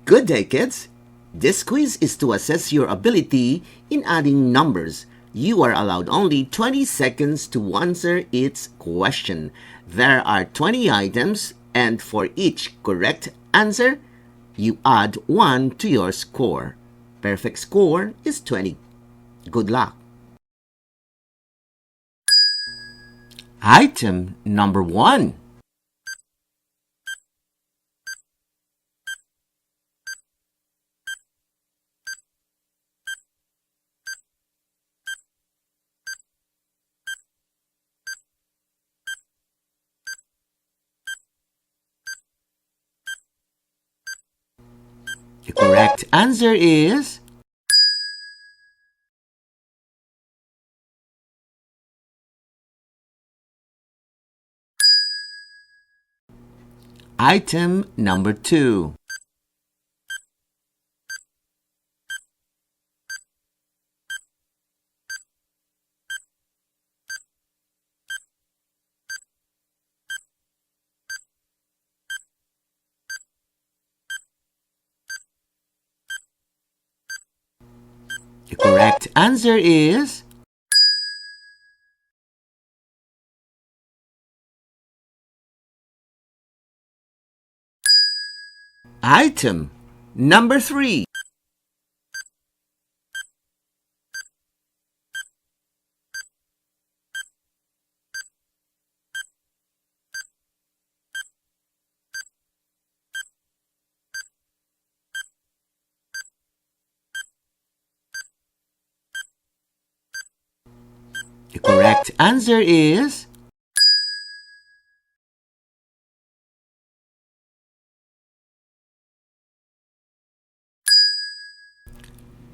Good day, kids! This quiz is to assess your ability in adding numbers. You are allowed only 20 seconds to answer its question. There are 20 items, and for each correct answer, you add 1 to your score. Perfect score is 20. Good luck! Item number 1. The correct answer is item number 2. The correct answer is item number 3. The correct answer is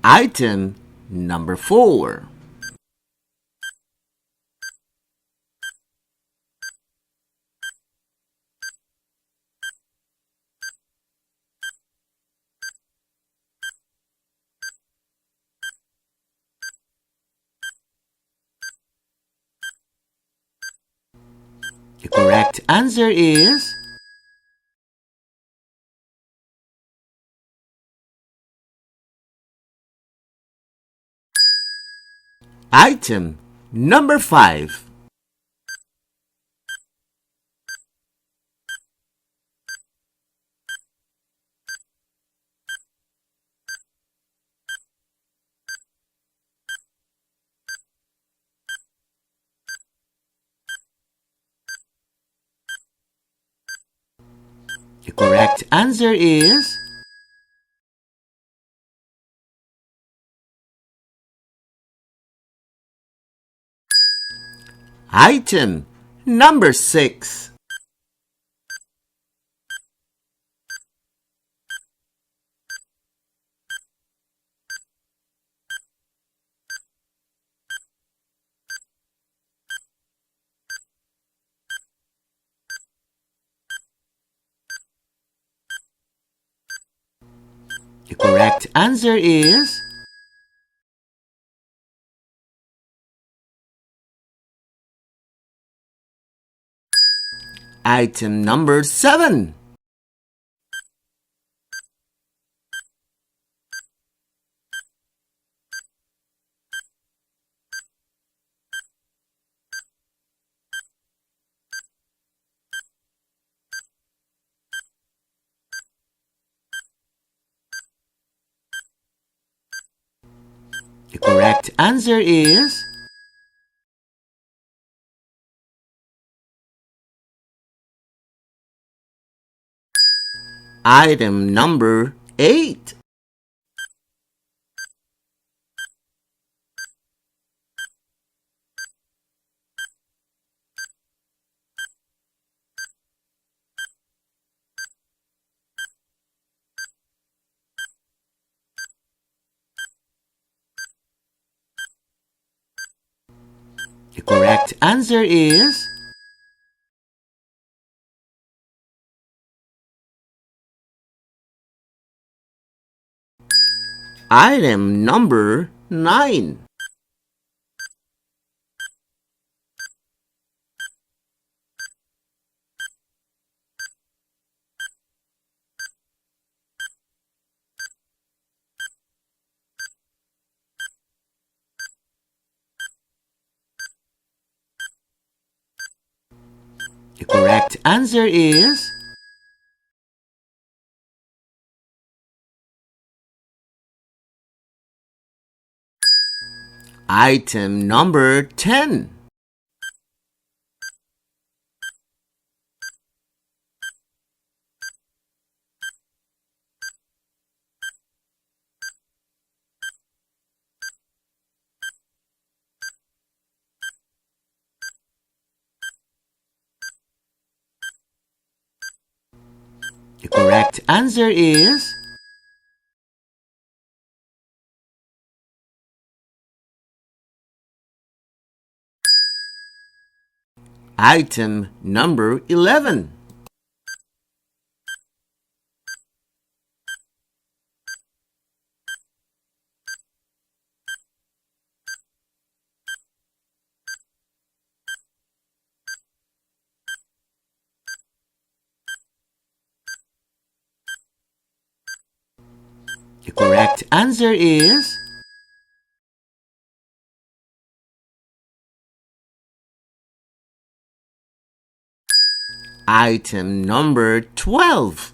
item number 4. The correct answer is item number 5. The correct answer is item number 6. The correct answer is item number 7. The correct answer is item number 8. The correct answer is item number 9. The correct answer is item number 10. The correct answer is item number 11. The correct answer is item number 12.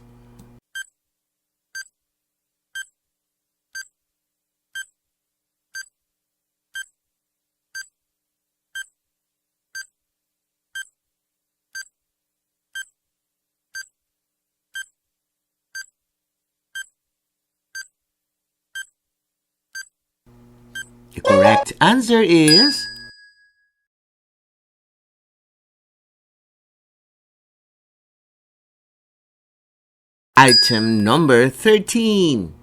The correct answer is item number 13.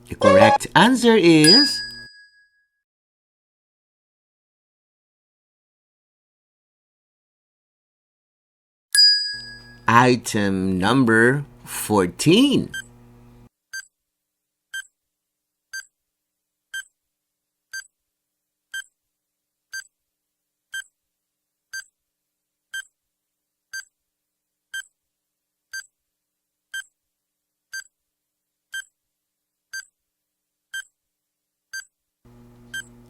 The correct answer is item number 14.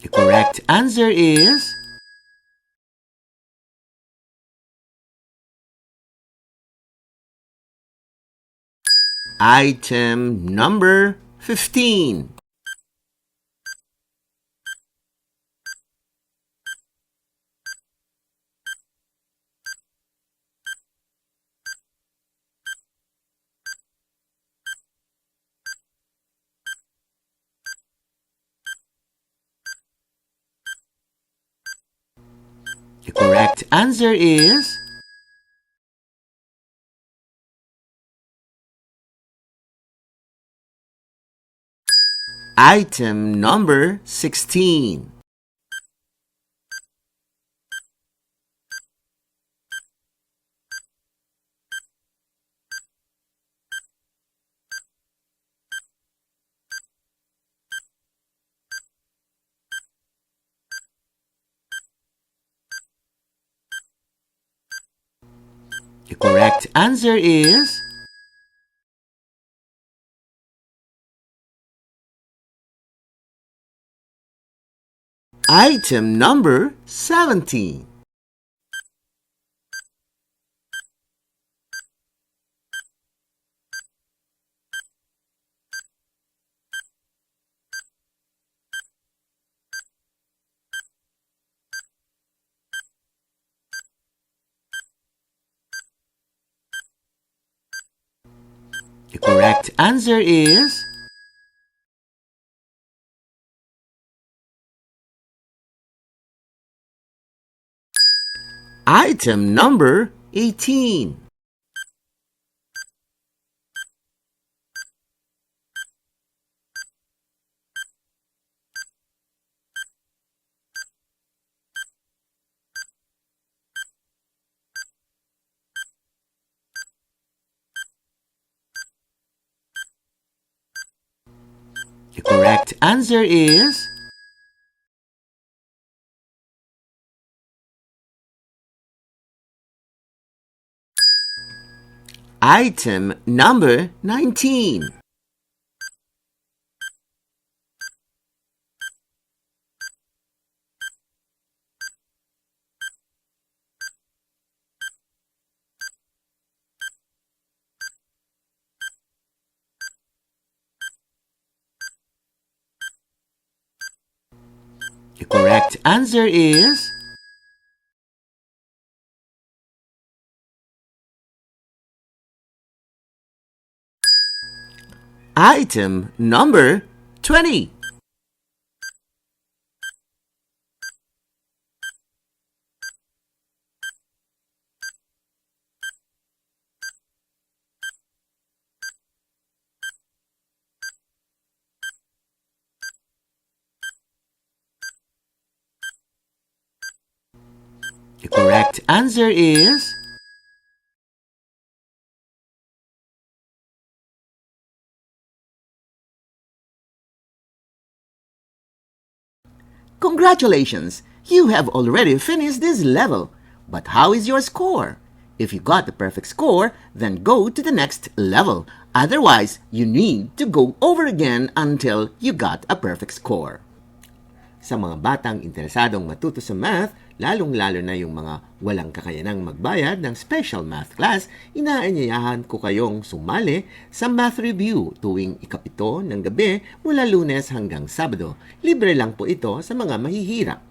The correct answer is item number 15. The correct answer is item number 16. The correct answer is item number 17. The correct answer is item number 18. The correct answer is item number 19. The correct answer is item number 20. The correct answer is item number 21. The correct answer is item number 22. The correct answer is item number 23. The correct answer is item number 24. The correct answer is item number 17. The correct answer is item number 18. The correct answer is Item number 19. The correct answer is item number 20. The correct answer is congratulations! You have already finished this level. But how is your score? If you got the perfect score, then go to the next level. Otherwise, you need to go over again until you got a perfect score. Sa mga batang interesadong matuto sa math, lalong-lalo na yung mga walang kakayanang magbayad ng special math class, inaanyayahan ko kayong sumali sa Math Review tuwing ikapito ng gabi mula Lunes hanggang Sabado. Libre lang po ito sa mga mahihirap.